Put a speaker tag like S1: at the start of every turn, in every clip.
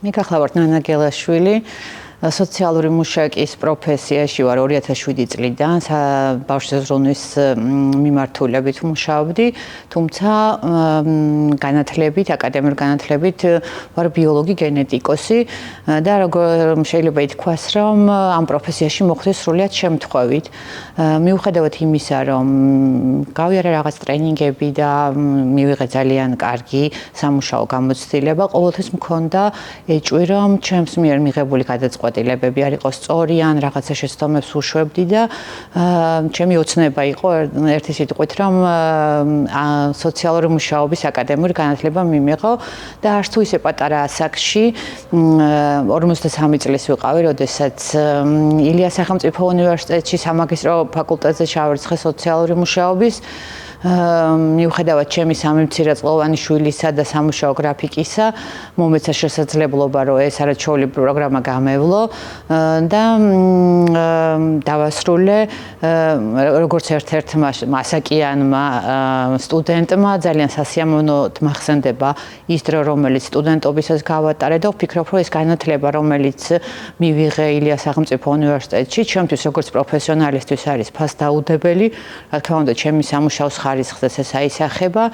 S1: მიკახლავართ ნანა გელაშვილი, სოციალური მუშაკის პროფესიაში ვარ 2007 წლიდან, ბავშვთა ზრუნვის მიმართულებით მუშაობდი, თუმცა განათლებით, აკადემიური განათლებით ვარ ბიოლოგი, გენეტიკოსი და როგორ შეიძლება ითქვას, რომ ამ პროფესიაში მოხდეს სრულიად შემთხვევით. მიუხედავად იმისა, რომ გავიარე რაღაც ტრენინგები და მივიღე ძალიან კარგი სამუშაო გამოცდილება, ყოველთვის მქონდა ეჭვი, რომ ჩემს მიერ მიღებული გადაწყვეტილებები არ იყოს სწორი ან რაღაცა შეცდომებს უშვებდი და ჩემი ოცნება იყო ერთი სიტყვით, რომ სოციალური მუშაობის აკადემიური განათლება მიმეღო და არც თუ ისე პატარა ასაკში 53 წლის ვიყავი, როდესაც ილიას სახელმწიფო უნივერსიტეტში სამაგისტრო ფაკულტეტზე ჩავერცხე სოციალური მუშაობის მიუხედავად ჩემი სამემცირეწლოვანი შვილისა და სამუშაო გრაფიკისა, მომეცა შესაძლებლობა, რომ ეს არაჩვეული პროგრამა გამევლო და დავასრულე როგორც ერთ-ერთმა ასაკიანმა სტუდენტმა, ძალიან სასიამოვნოდ მახსენდება ის დრო, რომელიც სტუდენტობისას გავატარე და ვფიქრობ, რომ ეს განათლება, რომელიც მივიღე ილიას სახელმწიფო უნივერსიტეტში, ჩემთვის როგორც პროფესიონალისტვის არის ფასდაუდებელი, რა თქმა უნდა, ჩემი სამუშაოს ხარისხს ეს აისახება.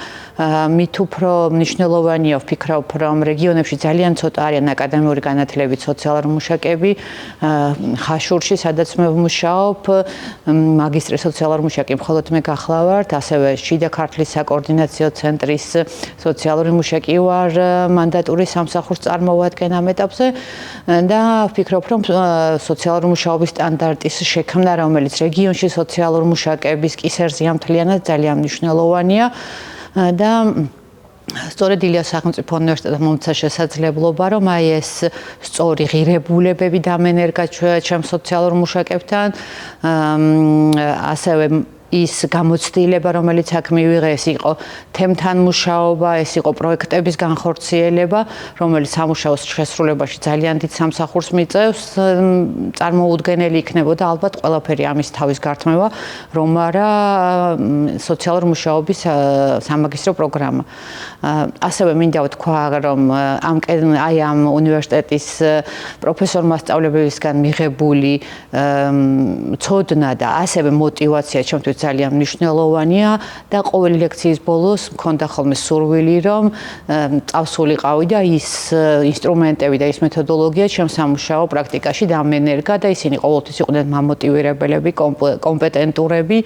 S1: მით უფრო მნიშვნელოვანია ვფიქრობ, რომ რეგიონებში ძალიან ცოტა არიან აკადემიური განათლებით სოციალური მუშაკები, ხაშურში, სადაც მე ვმუშაობ, მაგისტრის სოციალური მუშაკი მხოლოდ მე გახლავართ, ასევე შიდა ქართლის საკოორდინაციო ცენტრის სოციალური მუშაკი ვარ მანდატური სამსახურს წარმოვადგენ ამ ეტაპზე და ვფიქრობ, რომ სოციალური მუშაობის სტანდარტის შექმნა, რომელიც რეგიონში სოციალური მუშაკების კისერზე ამთლიანად ძალიან მნიშვნელოვანია და სწორედ ილიას სახელმწიფო უნივერსიტეტმა მომცა შესაძლებლობა, რომ აი ეს სწორი ღირებულებები დამენერგა ჩემ სოციალურ მუშაკებთან, ასევე ის გამოცდილება, რომელიც აქ მივიღე, ეს იყო თემთან მუშაობა, ეს იყო პროექტების განხორციელება, რომელიც სამუშაოს შესრულებაში ძალიან დიდ სამსახურს მიწევს, წარმოუდგენელი იქნებოდა ალბათ ყველაფერი ამის თავის გართმევა, რომ არა სოციალური მუშაობის სამაგისტრო პროგრამა. ასევე მინდა ვთქვა, რომ ამ უნივერსიტეტის პროფესორ მასწავლებლებისგან მიღებული ცოდნა და ასევე мотиваცია ჩემთვის ძალიან მნიშვნელოვანია და ყოველი ლექციის ბოლოს მქონდა ხოლმე სურვილი, რომ წავსულიყავი და ის ინსტრუმენტები და ის მეთოდოლოგია ჩემს სამუშაო პრაქტიკაში დამენერგა და ისინი ყოველთვის იყვნენ მამოტივირებელები, კომპეტენტურები.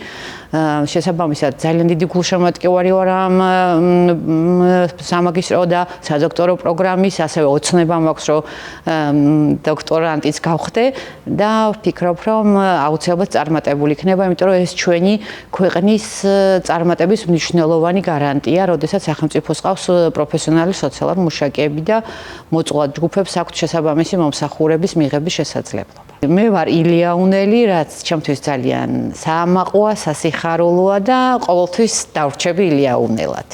S1: შესაბამისად, ძალიან დიდი გულშემატკივარი ვარ ამ სამაგისტრო და სადოქტორო პროგრამის, ასევე ოცნება მაქვს, რომ დოქტორანტიც გავხდე და ვფიქრობ, რომ აუცილებლად წარმატებული იქნება, იმიტომ რომ ეს ჩვენი ქვეყნის წარმატების მნიშვნელოვანი გარანტია, როდესაც სახელმწიფოს ყავს პროფესიონალი სოციალური მუშაკები და მოწყვლად ჯგუფებს აქვთ შესაბამისი მომსახურების მიღების შესაძლებლობა. მე ვარ ილიაუნელი, რაც ჩემთვის ძალიან საამაყოა, სასიხარულოა და ყოველთვის დავრჩები ილიაუნელად.